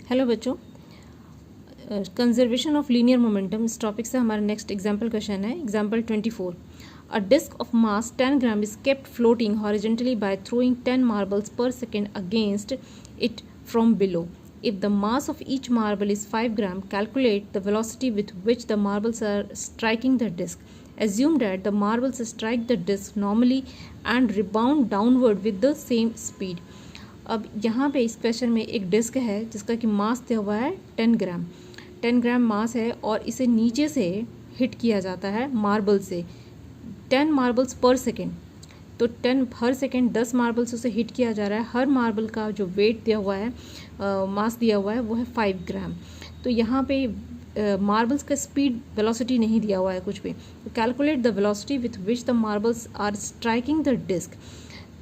Hello बच्चों, conservation of linear momentum इस topic से हमारा नेक्स्ट एग्जाम्पल क्वेश्चन है। Example 24। A disc of mass 10 gram is kept floating horizontally by throwing 10 marbles per second against it from below. If the mass of each marble is 5 gram, calculate the velocity with which the marbles are striking the disc. Assume that the marbles strike the disc normally and rebound downward with the same speed. अब यहाँ पे इस question में एक disc है जिसका कि मास दिया हुआ है 10 ग्राम मास है और इसे नीचे से हिट किया जाता है मार्बल से 10 मार्बल्स पर सेकेंड. तो 10 हर सेकेंड 10 मार्बल्स उसे हिट किया जा रहा है. हर मार्बल का जो वेट दिया हुआ है मास दिया हुआ है वो है 5 ग्राम. तो यहाँ पे मार्बल्स का स्पीड वेलोसिटी नहीं दिया हुआ है कुछ भी. तो calculate the velocity with which the marbles are striking the disc.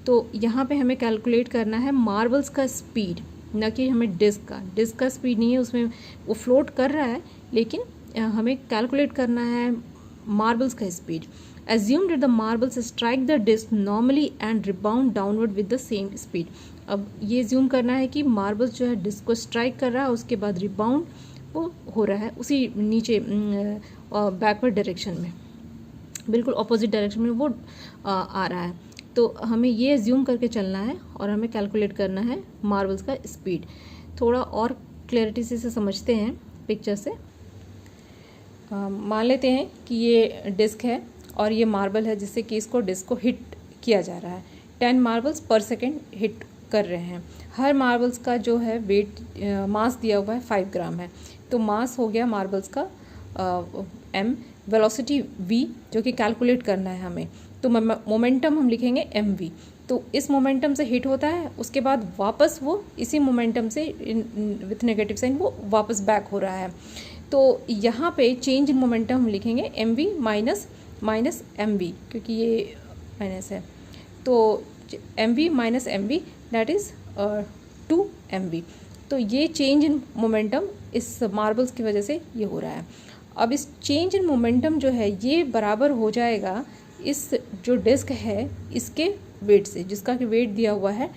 तो यहाँ पे हमें कैलकुलेट करना है मार्बल्स का स्पीड, न कि हमें डिस्क का स्पीड नहीं है. उसमें वो फ्लोट कर रहा है लेकिन हमें कैलकुलेट करना है मार्बल्स का speed. Assume that the marbles strike the disc normally and rebound downward with the same speed. अब ये ज्यूम करना है कि मार्बल्स जो है डिस्क को स्ट्राइक कर रहा है, उसके बाद रिबाउंड वो हो रहा है उसी नीचे बैकवर्ड डायरेक्शन में, बिल्कुल ऑपोजिट डायरेक्शन में वो आ रहा है. तो हमें ये ज्यूम करके चलना है और हमें कैलकुलेट करना है मार्बल्स का स्पीड. थोड़ा और क्लैरिटी से समझते हैं पिक्चर से. मान लेते हैं कि ये डिस्क है और ये मार्बल है जिससे कि इसको डिस्क को हिट किया जा रहा है. 10 मार्बल्स पर सेकेंड हिट कर रहे हैं. हर मार्बल्स का जो है वेट मास दिया हुआ है 5 ग्राम है. तो मास हो गया मार्बल्स का m, वेलोसिटी v जो कि कैलकुलेट करना है हमें. तो मोमेंटम हम लिखेंगे mv. तो इस मोमेंटम से हिट होता है, उसके बाद वापस वो इसी मोमेंटम से विथ नेगेटिव साइन वो वापस बैक हो रहा है. तो यहाँ पे चेंज इन मोमेंटम हम लिखेंगे mv माइनस mv, क्योंकि ये माइनस है. तो mv minus mv that is 2mv. तो ये चेंज इन मोमेंटम इस मार्बल्स की वजह से ये हो रहा है. अब इस चेंज इन मोमेंटम जो है ये बराबर हो जाएगा इस जो डिस्क है इसके वेट से, जिसका कि वेट दिया हुआ है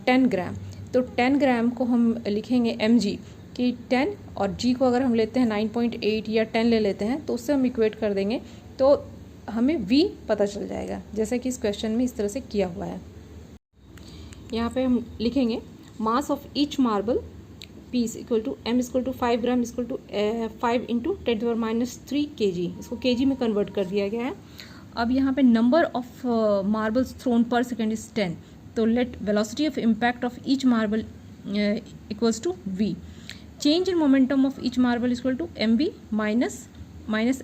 10 ग्राम. तो 10 ग्राम को हम लिखेंगे mg कि 10 और g को अगर हम लेते हैं 9.8 या 10 ले लेते हैं तो उससे हम इक्वेट कर देंगे तो हमें v पता चल जाएगा, जैसा कि इस क्वेश्चन में इस तरह से किया हुआ है. यहाँ पे हम लिखेंगे mass of each marble p equal to m equal to 5 gram equal to 5 into 10⁻³ kg. इसको kg में कन्वर्ट कर दिया गया है. अब यहाँ पे number of marbles thrown per second is 10. तो let velocity of impact of each marble equals to v. Change in momentum of each marble equal to mv minus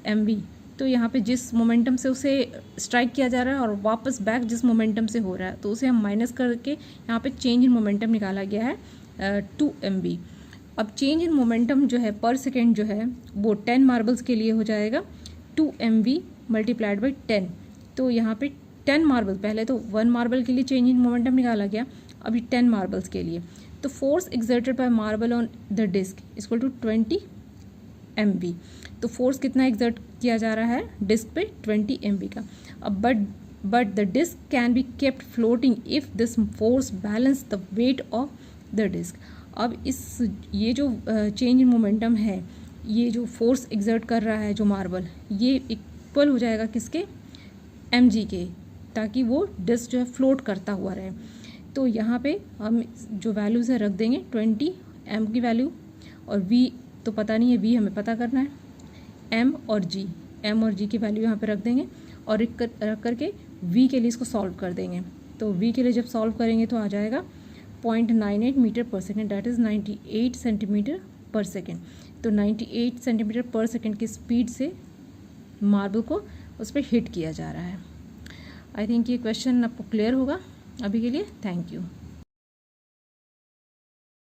mv. तो यहाँ पे जिस मोमेंटम से उसे स्ट्राइक किया जा रहा है और वापस बैक जिस मोमेंटम से हो रहा है तो उसे हम माइनस करके यहाँ पे चेंज इन मोमेंटम निकाला गया है 2mv. अब चेंज इन मोमेंटम जो है पर सेकेंड जो है वो 10 मार्बल्स के लिए हो जाएगा 2mv मल्टीप्लाइड बाई 10. तो यहाँ पे 10 मार्बल, पहले तो 1 मार्बल के लिए चेंज इन मोमेंटम निकाला गया, अभी 10 मार्बल्स के लिए. तो force exerted by marble on the disc equal to 20 mv. तो फोर्स कितना एक्सर्ट किया जा रहा है डिस्क पे 20 mv का. अब but the disc can be kept floating if this force balance the weight of the disc. अब ये जो चेंज इन मोमेंटम है, ये जो फोर्स एक्सर्ट कर रहा है जो मार्बल, ये इक्वल हो जाएगा किसके, mg के, ताकि वो डिस्क जो है फ्लोट करता हुआ रहे. तो यहाँ पे हम जो वैल्यूज़ है रख देंगे 20 m की वैल्यू, और v तो पता नहीं है, v हमें पता करना है. m और g की वैल्यू यहाँ पे रख देंगे और रख करके v के लिए इसको सॉल्व कर देंगे. तो v के लिए जब सॉल्व करेंगे तो आ जाएगा 0.98 मीटर पर सेकेंड, डैट इज़ 98 सेंटीमीटर पर सेकेंड. तो 98 सेंटीमीटर पर सेकेंड की स्पीड से मार्बल को उस पर हिट किया जा रहा है. आई थिंक ये क्वेश्चन आपको क्लियर होगा. अभी के लिए थैंक यू.